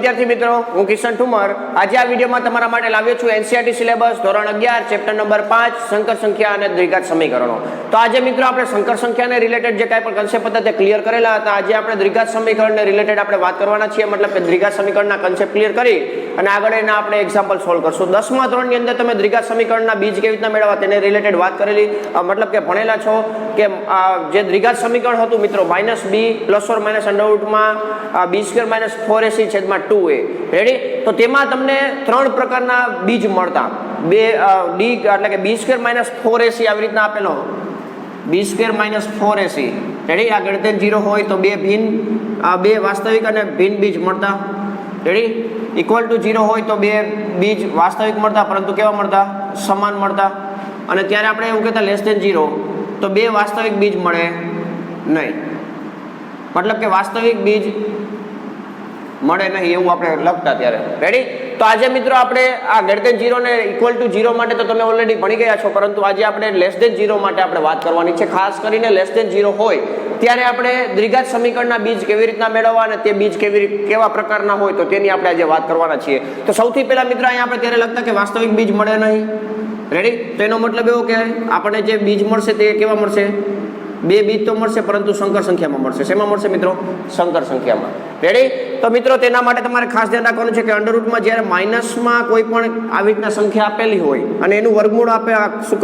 વિદ્યાર્થી મિત્રો, હું કિશન ઠુમર આજે આ વિડીયોમાં તમારા માટે લાવ્યો છું એનસીઈઆરટી સિલેબસ ધોરણ 11 ચેપ્ટર નંબર 5 સંકર સંખ્યા અને દ્વિઘાત સમીકરણો। તો આજે મિત્રો આપણે સંકર સંખ્યાને રિલેટેડ જે કાંઈ પણ કન્સેપ્ટ હતા તે ક્લિયર કરેલા હતા। આજે આપણે દ્વિઘાત સમીકરણને રિલેટેડ આપણે વાત કરવાના છીએ, મતલબ કે દ્વિઘાત સમીકરણના કન્સેપ્ટ ક્લિયર કરી અને આગળ એના આપણે એક્ઝામ્પલ સોલ્વ કરશું। 10મા ધોરણની અંદર તમે દ્વિઘાત સમીકરણના બીજ કેવી રીતના મેળવવા તેને રિલેટેડ વાત કરેલી, મતલબ કે ભણેલા છો કે જે દ્વિઘાત સમીકરણ હતું મિત્રો -b ± b² - 4ac/2a રેડી। તો તેમાં તમને ત્રણ પ્રકારના બીજ મળતા, બે d એટલે કે b² - 4ac આવી રીતના આપેલો b² - 4ac રેડી। આ ગણતરી 0 હોય તો બે વાસ્તવિક અને ભિન્ન બીજ મળતા રેડી। ઇક્વલ ટુ 0 હોય તો બે બીજ વાસ્તવિક મળતા પરંતુ કેવા મળતા, સમાન મળતા। અને ત્યારે આપણે એવું કહેતા <0 તો બે વાસ્તવિક બીજ મળે નહીં, મતલબ કે વાસ્તવિક બીજ મળે નહીં એવું આપણે લખતા ત્યારે રેડી। તો આજે મિત્રો આપણે આ <0 ને ઇક્વલ ટુ 0 માટે તો તમે ઓલરેડી ભણી ગયા છો, પરંતુ આજે આપણે <0 માટે આપણે વાત કરવાની છે। ખાસ કરીને <0 હોય ત્યારે આપણે દ્વિઘાત સમીકરણના બીજ કેવી રીતના મેળવવા અને તે બીજ કેવા પ્રકારના હોય તો તેની આપણે આજે વાત કરવાના છીએ। તો સૌથી પહેલા મિત્રો અહીંયા આપણે ત્યારે લખતા કે વાસ્તવિક બીજ મળે નહીં રેડી। તો એનો મતલબ એવો કે આપણને જે બીજ મળશે તે કેવા મળશે, બે બીજ તો મળશે પરંતુ સંકર સંખ્યામાં મળશે। શેમાં મળશે મિત્રો, સંકર સંખ્યામાં રેડી। તો મિત્રો તેના માટે તમારે ખાસ ધ્યાન રાખવાનું છે કે અંડરરૂટમાં જ્યારે માઇનસમાં કોઈ પણ આવી રીતના સંખ્યા આપેલી હોય અને એનું વર્ગમૂળ આપે શું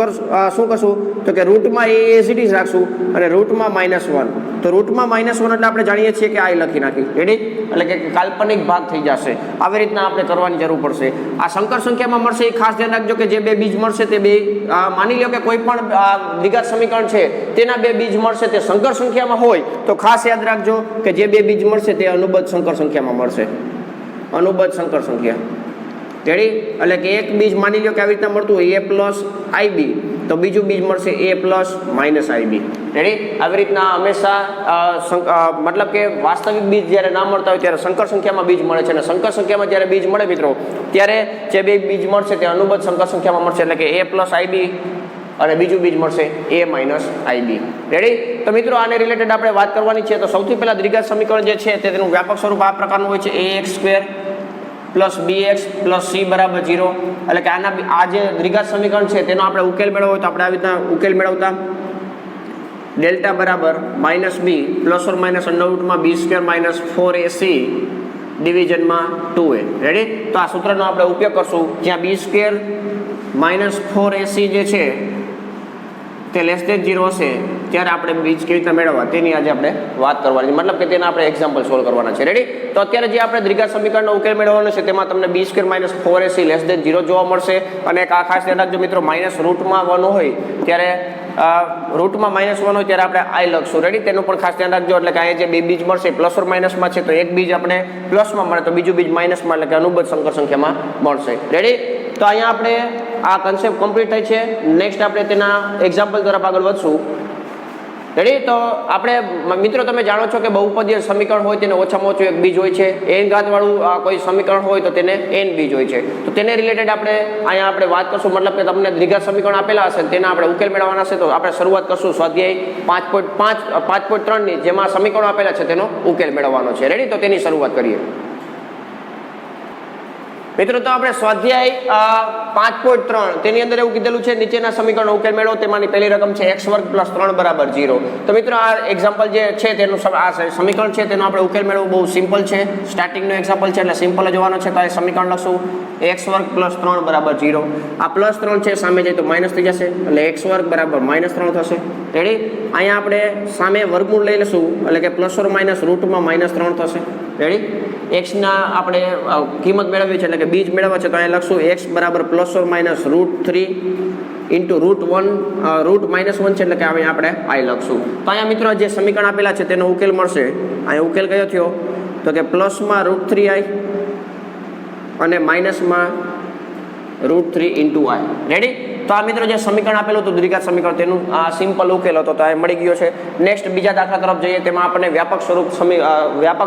કરશું તો કે રૂટમાં એઝ ઇટ ઇઝ રાખશું અને રૂટમાં -1, તો રૂટમાં -1 એટલે આપણે જાણીએ છીએ કે આ લખી નાખી રેડી, એટલે કે કાલ્પનિક ભાગ થઈ જશે। આવી રીતના આપણે કરવાની જરૂર પડશે। આ સંકર સંખ્યામાં મળશે એ ખાસ ધ્યાન રાખજો કે જે બે બીજ મળશે તે બે માની લો કે કોઈ પણ દ્વિઘાત સમીકરણ છે તેના બે બીજ મળશે તે સંકર સંખ્યામાં હોય તો ખાસ યાદ રાખજો કે જે બે બીજ મળશે તે અનુબદ્ધ સંકર સંખ્યામાં મળશે, અનુબદ્ધ સંકર સંખ્યા રેડી। એટલે કે એક બીજ માની લો કે આવી રીતના મળતું હોય a + ib તો બીજું બીજ મળશે a + -ib રેડી। આવી રીતના હંમેશા મતલબ કે વાસ્તવિક બીજ જ્યારે ના મળતા હોય ત્યારે સંકર સંખ્યામાં બીજ મળે છે અને સંકર સંખ્યામાં જ્યારે બીજ મળે મિત્રો ત્યારે જે બે બીજ મળશે તે અનુબદ્ધ સંકર સંખ્યામાં મળશે, એટલે કે a + ib અને બીજું બીજ મળશે a - ib રેડી। તો મિત્રો આને રિલેટેડ આપણે વાત કરવાની છે। તો સૌથી પહેલા દ્વિઘાત સમીકરણ જે છે તેનું વ્યાપક સ્વરૂપ આ પ્રકારનું હોય છે, ax² + bx + c = 0। એટલે કે આ જે દ્વિઘાત સમીકરણ છે તેનો આપણે ઉકેલ મેળવવો હોય તો આપણે આવી રીતના ઉકેલ મેળવતા ડેલ્ટા બરાબર -b ± b² - 4ac ડિવિઝનમાં 2a ready. તો આ સૂત્રનો આપણે ઉપયોગ કરશું જ્યાં b² - 4ac જે છે તે <0 હશે ત્યારે આપણે બીજ કેવી રીતે મેળવવા તેની આજે આપણે વાત કરવાની, મતલબ કે તેના આપણે એક્ઝામ્પલ સોલ્વ કરવાના છે રેડી। તો અત્યારે જે આપણે દ્વિઘાત સમીકરણનો ઉકેલ મેળવવાનો છે તેમાં તમને b² - 4ac <0 જોવા મળશે। અને એક આ ખાસ ધ્યાન રાખજો મિત્રો, રૂટમાં 1 હોય ત્યારે રૂટમાં -1 હોય ત્યારે આપણે i લખશું રેડી, તેનું પણ ખાસ ધ્યાન રાખજો। એટલે કે અહીંયા જે બે બીજ મળશે ± માં છે તો એક બીજ આપણે પ્લસમાં મળે તો બીજું બીજ માઇનસમાં, એટલે કે અનુબદ્ધ સંકર સંખ્યામાં મળશે રેડી। તો અહીંયા આપણે આ કન્સેપ્ટ કમ્પ્લીટ થાય છે। નેક્સ્ટ આપણે તેના એક્ઝામ્પલ તરફ આગળ વધશું રેડી। તો આપણે મિત્રો તમે જાણો છો કે બહુપદીય સમીકરણ હોય તેને ઓછામાં ઓછું એક બીજ હોય છે, n ઘાત વાળું કોઈ સમીકરણ હોય તો તેને n બીજ હોય છે। તો તેને રિલેટેડ આપણે અહીંયા આપણે વાત કરશું, મતલબ કે તમને દ્વિઘાત સમીકરણ આપેલા હશે તેના આપણે ઉકેલ મેળવવાના છે। તો આપણે શરૂઆત કરશું સ્વાધ્યાય 5.3 ની, જેમાં સમીકરણો આપેલા છે તેનો ઉકેલ મેળવવાનો છે રેડી। તો તેની શરૂઆત કરીએ મિત્રો। તો આપણે સ્વાધ્યાય 5.3 તેની અંદર એવું કીધેલું છે નીચેના સમીકરણનો ઉકેલ મેળવો, તેમાંની પહેલી રકમ છે x² + 3 = 0। તો મિત્રો આ એક્ઝામ્પલ જે છે તેનું આ સમીકરણ છે તેનો આપણે ઉકેલ મેળવવો બહુ સિમ્પલ છે, સ્ટાર્ટિંગનો એક્ઝામ્પલ છે એટલે સિમ્પલ જ હોવાનો છે। તો આ સમીકરણ લખશું x² + 3 = 0। આ +3 છે સામે જાય તો માઇનસ થઈ જશે એટલે x² = -3 થશે રેડી। અહીંયા આપણે સામે વર્ગમૂળ લઈ લઈશું એટલે કે ± રૂટમાં -3 થશે રેડી। x ના આપણે કિંમત મેળવવી છે એટલે કે બીજ મેળવવા છે તો અહીંયા લખશું x = ±√3 * √1 છે એટલે કે આપણે i લખશું। તો અહીંયા મિત્રો જે સમીકરણ આપેલા છે તેનો ઉકેલ મળશે। અહીંયા ઉકેલ કયો થયો તો કે પ્લસમાં √3i અને માઇનસમાં √3 * i રેડી। તો આ મિત્રો જે સમીકરણ આપેલું હતું દ્વિઘાત સમીકરણ તેનું આ સિમ્પલ ઉકેલ હતો તો આ મળી ગયો છે। નેક્સ્ટ બીજા દાખલા તરફ જઈએ, તેમાં આપણને વ્યાપક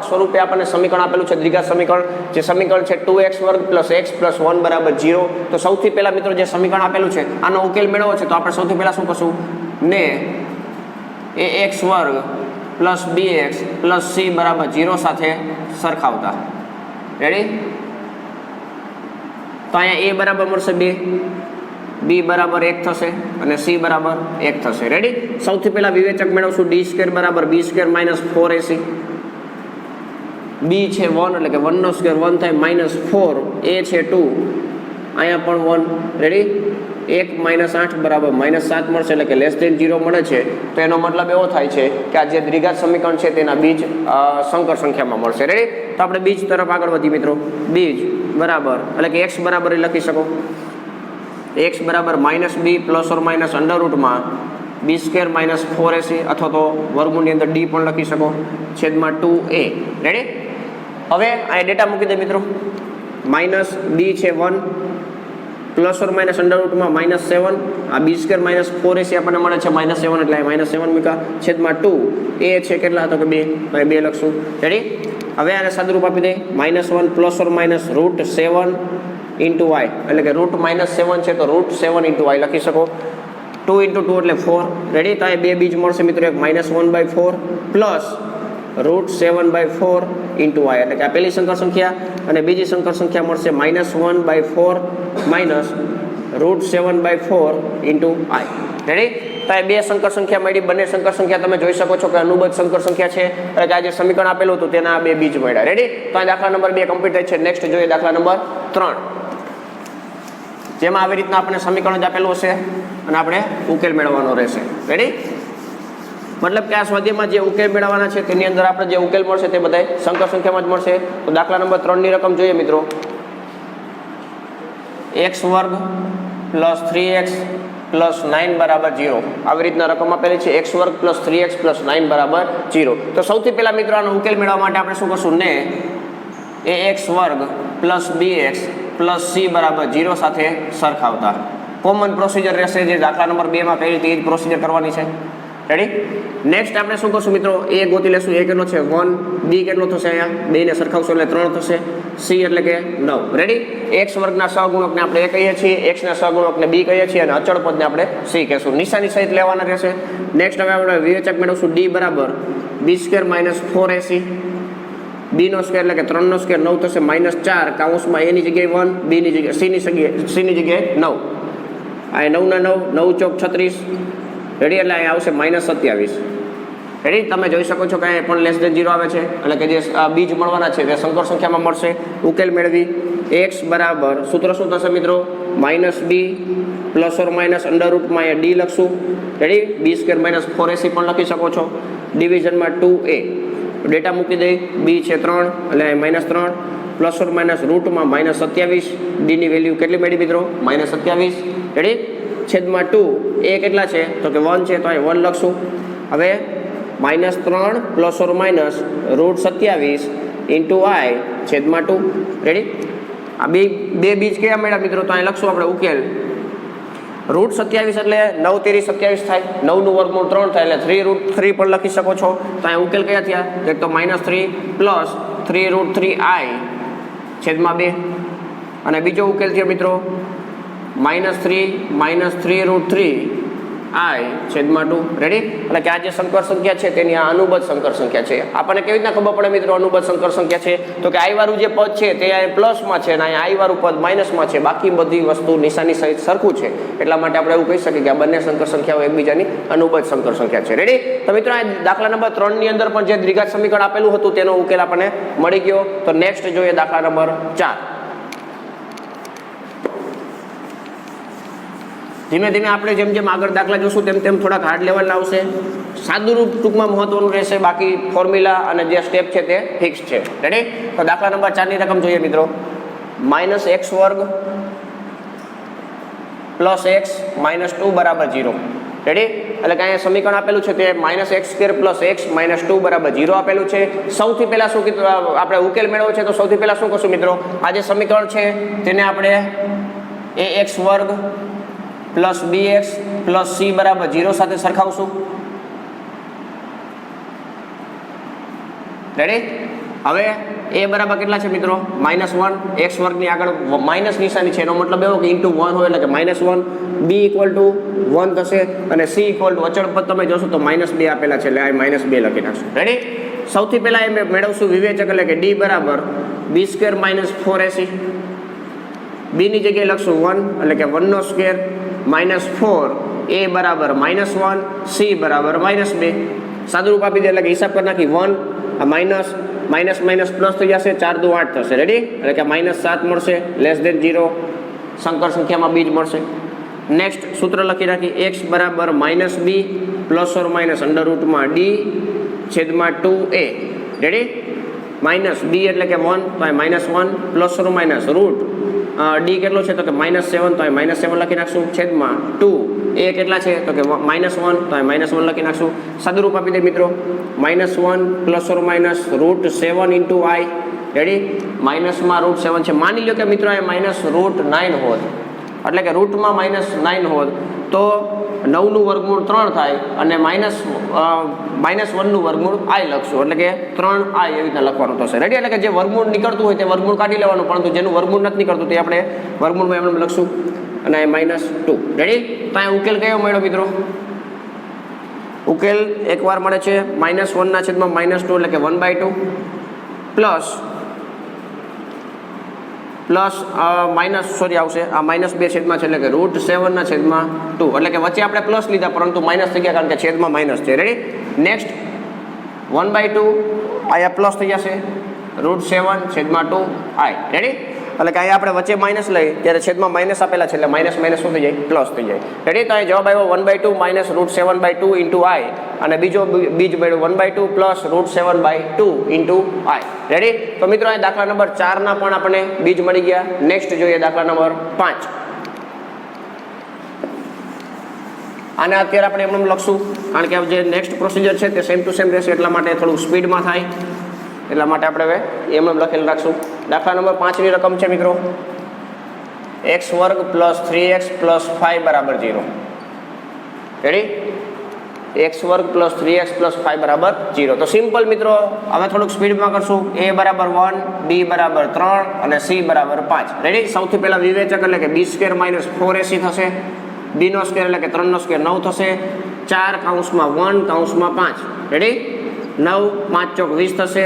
સ્વરૂપે આપણને સમીકરણ આપેલું છે દ્વિઘાત સમીકરણ, જે સમીકરણ છે 2x² + x + 1 = 0। તો સૌથી પહેલા મિત્રો જે સમીકરણ આપેલું છે આનો ઉકેલ મેળવવો છે તો આપણે સૌથી પહેલા શું કરશું ને ax² + bx + c = 0 સાથે સરખાવતા રેડી? તો અહીંયા a બરાબર મળશે 2, b બરાબર 1 થશે અને c બરાબર 1 થશે. રેડી? સૌથી પહેલા વિવેચક મેળવશું d² બરાબર b² માઇનસ 4ac. b છે 1 એટલે કે 1 નો સ્ક્વેર 1 થાય માઇનસ 4, a છે 2, અહીંયા પણ 1. રેડી? 1 માઇનસ 8 બરાબર માઇનસ 7 મળશે એટલે કે લેસ દેન 0 મળે છે. તો એનો મતલબ એવો થાય છે કે આ જે દ્વિઘાત સમીકરણ છે તેના બીજ સંકર સંખ્યામાં મળશે. રેડી? તો આપણે બીજ તરફ આગળ વધીએ મિત્રો. બીજ બરાબર એટલે કે x બરાબર લખી શકો x બરાબર minus b plus or minus under રૂટમાં b² માઇનસ 4ac અથવા તો વર્ગમૂળની અંદર d પણ લખી શકો છેદમાં 2a. રેડી? હવે અહીંયા ડેટા મૂકી દે મિત્રો. માઇનસ b છે 1 પ્લસ ઓર માઇનસ અંડર રૂટમાં માઇનસ 7, આ b² માઇનસ 4ac આપણને મળે છે માઇનસ 7 એટલે માઇનસ 7 મૂકા છેદમાં 2 a છે કેટલા તો કે 2, તો 2 લખશું. રેડી? હવે આને સાદુરૂપ આપી દે. -1 plus or minus √7 into y એટલે કે રૂટ -7 છે તો √7 ઇન્ટુ y લખી શકો. 2 ઇન્ટુ 2 એટલે 4. રેડી? તો એ 2 બીજ મળશે મિત્રો. એક -1/4 પ્લસ √7/4 ઇન્ટુ y એટલે કે આ પહેલી સંકર સંખ્યા અને બીજી સંકર સંખ્યા મળશે -1/4 માઇનસ √7/4 ઇન્ટુ y. રેડી? તો એ 2 સંકર સંખ્યા મળી. બંને સંકર સંખ્યા તમે જોઈ શકો છો કે અનુબદ્ધ સંકર સંખ્યા છે એટલે કે આ જે સમીકરણ આપેલું હતું તેના 2 બીજ મળ્યા. રેડી? તો આ દાખલા નંબર 2 કમ્પ્લીટ થાય છે. નેક્સ્ટ જોઈએ દાખલા નંબર 3, જેમાં આવી રીતના આપણે સમીકરણ જ આપેલું હશે અને આપણે ઉકેલ મેળવવાનો રહેશે. રેડી? મતલબ કે આ સ્વાધ્યાયમાં જે ઉકેલ મેળવવાના છે તેની અંદર આપણે જે ઉકેલ મળશે તે બધા સંકર સંખ્યામાં જ મળશે. તો દાખલા નંબર 3 ની રકમ જોઈએ મિત્રો. x² પ્લસ 3x પ્લસ 9 બરાબર 0. આવી રીતના રકમ આપેલી છે. x² પ્લસ 3x પ્લસ 9 બરાબર 0. તો સૌથી પહેલા મિત્રો આનો ઉકેલ મેળવવા માટે આપણે શું કરશું ને ax² plus bx plus c બરાબર 0 સાથે સરખાવતા કોમન પ્રોસિજર રહેશે જે દાખલા નંબર 2 માં કરી હતી એ જ પ્રોસિજર કરવાની છે. રેડી? નેક્સ્ટ આપણે શું કરશું મિત્રો? a ગોતી લેશું. a કેટલો છે 1, b કેટલો થશે અહીંયા 2 ને સરખાવશું એટલે 3 થશે, c એટલે કે 9. રેડી? x વર્ગના સહગુણકને આપણે a કહીએ છીએ, x ના સહગુણકને b કહીએ છીએ અને અચળ પદને આપણે c કહીશું. નિશાની સહિત લેવાના રહેશે. નેક્સ્ટ હવે આપણે વિવેચક મેળવશું. d બરાબર b² માઇનસ 4ac, b નો સ્ક્વેર એટલે કે 3 નો સ્ક્વેર 9 થશે -4 કૌંસમાં a ની જગ્યાએ 1, b ની જગ્યાએ c ની જગ્યાએ 9. આ 9 ના 9 9 ચોક 36. રેડી? એટલે અહીંયા આવશે -27. રેડી? તમે જોઈ શકો છો કે અહીંયા પણ લેસ દેન 0 આવે છે એટલે કે જે બીજ મળવાના છે તે સંકર સંખ્યામાં મળશે. ઉકેલ મેળવી. x બરાબર સૂત્ર શું થશે મિત્રો? -b plus or minus under રૂટમાં અહીંયા d લખશું. રેડી? b² માઇનસ 4ac પણ લખી શકો છો. ડિવિઝનમાં 2a. ડેટા મૂકી દઈ. b છે 3 એટલે -3 પ્લસ ઓર માઇનસ રૂટમાં -27. d ની વેલ્યુ કેટલી મળી મિત્રો? -27. રેડી? છેદમાં 2 a કેટલા છે તો કે 1 છે તો અહીં 1 લખશું. હવે -3 plus or minus √27 into i છેદમાં 2. રેડી? આ બે બીજ કયા મળ્યા મિત્રો? તો અહીં લખશું આપણે ઉકેલ. √27 એટલે 9 તેરી 27 થાય, 9 નું વર્ગમૂળ 3 થાય એટલે 3√3 પણ લખી શકો છો. તો અહીં ઉકેલ કયા થયા? એક તો -3 પ્લસ 3√3i છેદમાં 2 અને બીજો ઉકેલ થયો મિત્રો -3 3√3i છેદમાં 2. રેડી? એટલે કે આ જે સંકર સંખ્યા છે તેની આ અનુબદ્ધ સંકર સંખ્યા છે. આપણને કેવી રીતના ખબર પડે મિત્રો અનુબદ્ધ સંકર સંખ્યા છે? તો કે i વાળું જે પદ છે તે અહીં પ્લસમાં છે અને અહીં i વાળું પદ માઇનસમાં છે. બાકી બધી વસ્તુ નિશાની સહિત સરખું છે એટલા માટે આપણે એવું કહી શકીએ કે આ બંને સંકર સંખ્યાઓ એકબીજાની અનુબદ્ધ સંકર સંખ્યા છે. રેડી? તો મિત્રો આ દાખલા નંબર 3 ની અંદર પણ જે દ્વિઘાત સમીકરણ આપેલું હતું તેનો ઉકેલ આપણને મળી ગયો. તો નેક્સ્ટ જોઈએ દાખલા નંબર 4. ધીમે ધીમે આપણે જેમ જેમ આગળ દાખલા જોશું તેમ તેમ થોડાક હાર્ડ લેવલના આવશે. સાદુરૂપ ટૂંકમાં મહત્વનું રહેશે, બાકી ફોર્મ્યુલા અને જે સ્ટેપ છે તે ફિક્સ છે. રેડી? તો દાખલા નંબર 4 ની રકમ જોઈએ મિત્રો. -x² પ્લસ x -2 બરાબર 0. રેડી? એટલે કે અહીંયા સમીકરણ આપેલું છે તે -x² પ્લસ x -2 બરાબર 0 આપેલું છે. સૌથી પહેલા શું કીધું? આપણે ઉકેલ મેળવવો છે તો સૌથી પહેલા શું કરશું મિત્રો? આ જે સમીકરણ છે તેને આપણે ax² plus bx plus c બરાબર 0 સાથે સરખાવશું. રેડી? હવે a બરાબર કેટલા છે મિત્રો? -1. x વર્ગની આગળ માઇનસ નિશાની છે એનો મતલબ એવો કે * 1 હોય એટલે કે -1. b = 1 થશે અને c = અચળ પદ તમે જોશો તો -2 આપેલા છે એટલે આ -2 લખી નાખશું. રેડી? સૌથી પહેલા એ મેળવશું વિવેચક એટલે કે ડી બરાબર બી સ્ક્વેર માઇનસ 4ac. બી ની જગ્યાએ લખશું 1 એટલે કે 1 નો સ્ક્વેર માઇનસ 4 એ બરાબર -1 સી બરાબર -2. સાદુરૂપ આપી દે એટલે કે હિસાબ કરી નાખી 1 આ માઇનસ માઇનસ માઇનસ પ્લસ થઈ જશે 4 દુ 8 થશે. રેડી એટલે કે -7 મળશે લેસ દેન 0 સંકર સંખ્યામાં બીજ મળશે. નેક્સ્ટ સૂત્ર લખી રાખી x બરાબર -b plus or minus under રૂટમાં d છેદમાં 2a. રેડી માઇનસ b એટલે કે 1 તો અહીં -1 plus or minus route d કેટલો છે તો કે -7 તો અહીં -7 લખી નાખશું છેદમાં 2 a કેટલા છે તો કે -1 તો અહીં -1 લખી નાખશું. સાદુરૂપ આપી દે મિત્રો -1 plus or minus root 7 into i. Ready માઇનસમાં રૂટ 7 છે. માની લો કે મિત્રો અહીં માઇનસ રૂટ 9 હોત એટલે કે રૂટમાં -9 હોત તો 9 નું વર્ગમૂળ 3 થાય અને -1 નું વર્ગમૂળ i લખશું એટલે કે 3i એવી રીતના લખવાનું થશે. રેડી એટલે કે જે વર્ગમૂળ નીકળતું હોય તે વર્ગમૂળ કાઢી લેવાનું, પરંતુ જેનું વર્ગમૂળ નથી નીકળતું તે આપણે વર્ગમૂળમાં એમને લખશું અને -2. રેડી તો અહીં ઉકેલ કયો મળ્યો મિત્રો? ઉકેલ એકવાર મળે છે -1 ના છેદમાં -2 એટલે કે 1/2 પ્લસ આવશે આ -2 છેદમાં છે એટલે કે રૂટ 7 ના છેદમાં 2 એટલે કે વચ્ચે આપણે પ્લસ લીધા પરંતુ માઇનસ થઈ ગયા કારણ કે છેદમાં માઇનસ છે. રેડી નેક્સ્ટ 1/2 અહીંયા પ્લસ થઈ જશે રૂટ 7 છેદમાં 2i. રેડી એટલે કે અહીંયા આપણે વચ્ચે માઇનસ લઈ ત્યારે છેદમાં માઇનસ આપેલા છે એટલે માઇનસ માઇનસ શું થઈ જાય પ્લસ થઈ જાય. રેડી તો અહીં જવાબ આવ્યો 1/2 માઇનસ રૂટ 7/2 ઇન્ટુ i અને બીજો બીજ મળ્યો 1/2 plus route 7/2 into i. Ready તો મિત્રો અહીં દાખલા નંબર 4 ના પણ આપણે બીજ મળી ગયા. નેક્સ્ટ જોઈએ દાખલા નંબર 5. આને અત્યારે આપણે એમને લખશું કારણ કે જે નેક્સ્ટ પ્રોસિજર છે તે સેમ ટુ સેમ રહેશે એટલા માટે થોડું સ્પીડમાં થાય એટલા માટે આપણે હવે એમને લખેલ રાખશું. દાખલા નંબર 5 ની રકમ છે મિત્રો x વર્ગ પ્લસ 3x પ્લસ 5 બરાબર 0. રેડી x વર્ગ પ્લસ 3x પ્લસ 5 બરાબર 0. તો સિમ્પલ મિત્રો હવે થોડુંક સ્પીડમાં કરશું. a બરાબર 1 b બરાબર 3 અને c બરાબર 5. રેડી સૌથી પહેલા વિવેચક એટલે કે b સ્ક્વેર માઇનસ 4ac થશે. b નો સ્ક્વેર એટલે કે 3 નો સ્ક્વેર 9 થશે. 4 કૌંસમાં 1 કૌંસમાં 5. રેડી 9 5 ચોક 20 થશે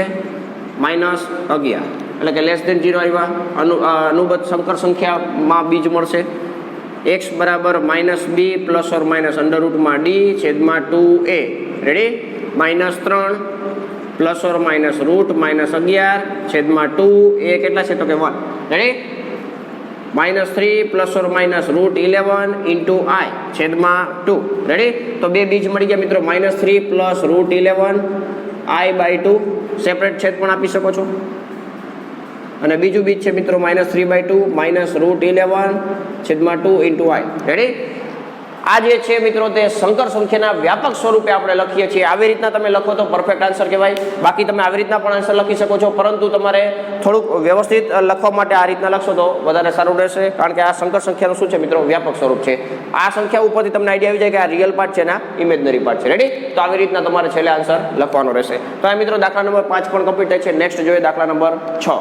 -11 એટલે કે લેસ દેન 0 આવ્યા. અનુબદ્ધ સંકર સંખ્યામાં બીજ મળશે. x બરાબર -b plus or minus under રૂટમાં d છેદમાં 2a. Ready -3 plus or minus root -11 છેદમાં 2a કેટલા છે તો કે 1. Ready -3 plus or minus root 11 into i છેદમાં 2. રેડી તો બે બીજ મળી ગયા મિત્રો -3 પ્લસ રૂટ 11 i/2 સેપરેટ છેદ પણ આપી શકો છો. અને બીજું બીજ છે મિત્રો -3/2 માઇનસ રૂટ 11 છેદમાં 2 ઇન્ટુ i. રેડી આ જે છે મિત્રો તે સંકર સંખ્યાના વ્યાપક સ્વરૂપે આપણે લખીએ છીએ. આવી રીતના તમે લખો તો પરફેક્ટ આન્સર કહેવાય. બાકી તમે આવી રીતના પણ આન્સર લખી શકો છો, પરંતુ તમારે થોડુંક વ્યવસ્થિત લખવા માટે આ રીતના લખશો તો વધારે સારું રહેશે કારણ કે આ સંકર સંખ્યાનું શું છે મિત્રો વ્યાપક સ્વરૂપ છે. આ સંખ્યા ઉપરથી તમને આઈડિયા આવી જાય કે આ રિયલ પાર્ટ છે ને ઇમેજનરી પાર્ટ છે. રેડી તો આવી રીતના તમારે છેલ્લે આન્સર લખવાનો રહેશે. તો આ મિત્રો દાખલા નંબર 5 પણ કમ્પ્લીટ થાય છે. નેક્સ્ટ જોઈએ દાખલા નંબર 6.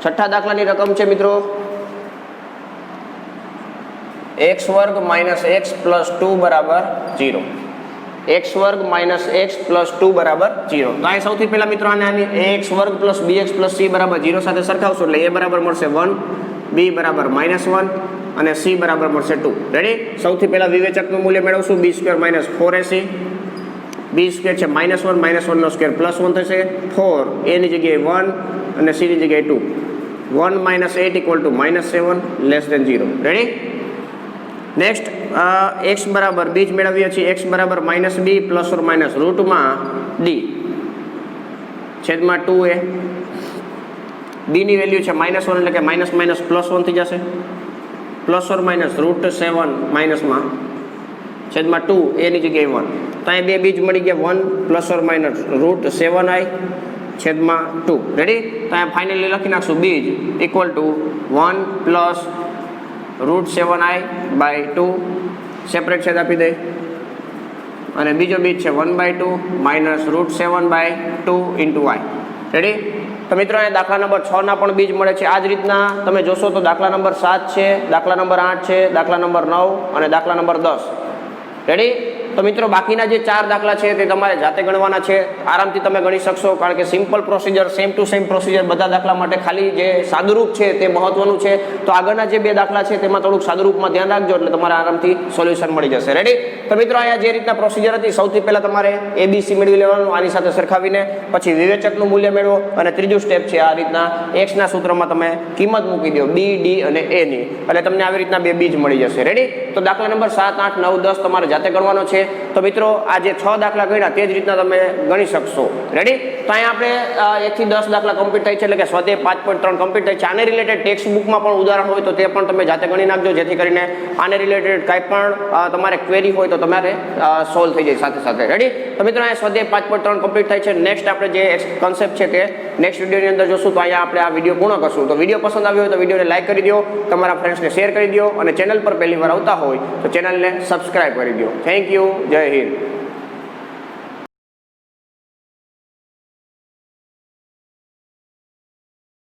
છઠ્ઠા દાખલાની રકમ છે મિત્રો x વર્ગ માઇનસ x પ્લસ 2 બરાબર 0. x વર્ગ માઇનસ x પ્લસ 2 બરાબર 0. તો અહીં સૌથી પહેલા મિત્રો આને ax વર્ગ પ્લસ bx પ્લસ c બરાબર 0 સાથે સરખાવશો એટલે a બરાબર મળશે 1, b બરાબર -1 અને c બરાબર મળશે 2. રેડી સૌથી પહેલા વિવેચકનું મૂલ્ય મેળવશું b square minus 4ac. b square છે -1 નો સ્ક્વેર પ્લસ 1 થશે. 4 a ની જગ્યાએ 1 અને c ની જગ્યાએ 2. 1 - 8 = -7 less than 0. Ready next x બરાબર બીજ મેળવીએ છીએ x બરાબર -b પ્લસ ઓર માઇનસ રૂટમાં d છેદમાં 2a. b ની વેલ્યુ છે -1 એટલે કે +1 થઈ જશે. પ્લસ ઓર માઇનસ રૂટ 7 માઇનસમાં છેદમાં 2 a ની જગ્યાએ 1. તો અહીં બે બીજ મળી ગયા 1 plus or minus route 7i છેદમાં 2. રેડી તો અહીંયા ફાઇનલી લખી નાખશું બીજ equal to 1 plus route 7i/2 separate છેદ આપી દે. અને બીજો બીજ છે 1/2 minus route 7/2 into i. Ready? તો મિત્રો અહીંયા દાખલા નંબર 6 ના પણ બીજ મળે છે. આ જ રીતના તમે જોશો તો દાખલા નંબર 7 છે, દાખલા નંબર 8 છે, દાખલા નંબર 9 અને દાખલા નંબર 10. રેડી? તો મિત્રો બાકીના જે 4 દાખલા છે તે તમારે જાતે ગણવાના છે. આરામથી તમે ગણી શકશો, કારણ કે simple procedure, same to same procedure બધા દાખલા માટે. ખાલી જે સાદુરૂપ છે તે મહત્વનું છે. તો આગળના જે 2 દાખલા છે તેમાં થોડુંક સાદુરૂપમાં ધ્યાન રાખજો, એટલે તમારે આરામથી સોલ્યુશન મળી જશે. રેડી? તો મિત્રો અહીંયા જે રીતના પ્રોસિજર હતી, સૌથી પહેલા તમારે ABC મેળવી લેવાનું, આની સાથે સરખાવીને, પછી વિવેચકનું મૂલ્ય મેળવો, અને ત્રીજું સ્ટેપ છે આ રીતના x ના સૂત્રમાં તમે કિંમત મૂકી દો B, D અને A ની, એટલે તમને આવી રીતના 2 બીજ મળી જશે. રેડી? તો દાખલા નંબર 7, 8, 9, 10 તમારે જાતે ગણવાનો છે. તો મિત્રો આ જે 6 દાખલા ગણ્યા તે જ રીતના તમે ગણી શકશો. રેડી? તો અહીંયા આપણે 1 થી 10 દાખલા કમ્પ્લીટ થાય છે, એટલે કે સ્વાધ્યાય 5.3 કમ્પ્લીટ થાય છે. આને રિલેટેડ ટેક્સ્ટ બુકમાં પણ ઉદાહરણ હોય તો તે પણ તમે જાતે ગણી નાખજો, જેથી કરીને આને રિલેટેડ કાંઈ પણ તમારે ક્વેરી હોય તો તમારે સોલ્વ થઈ જાય સાથે સાથે. રેડી? તો મિત્રો અહીંયા સ્વાધ્યાય 5.3 કમ્પ્લીટ થાય છે. નેક્સ્ટ આપણે જે કન્સેપ્ટ છે તે નેક્સ્ટ વિડીયોની અંદર જોશું. તો અહીંયા આપણે આ વિડીયો પૂર્ણ કરશું. તો વિડીયો પસંદ આવ્યો હોય તો વિડીયોને લાઈક કરી દો, તમારા ફ્રેન્ડ્સને શેર કરી દો, અને ચેનલ પર પહેલી વાર આવતા હોય તો ચેનલને સબસ્ક્રાઇબ કરી દો. Thank you. જય હિન્દ.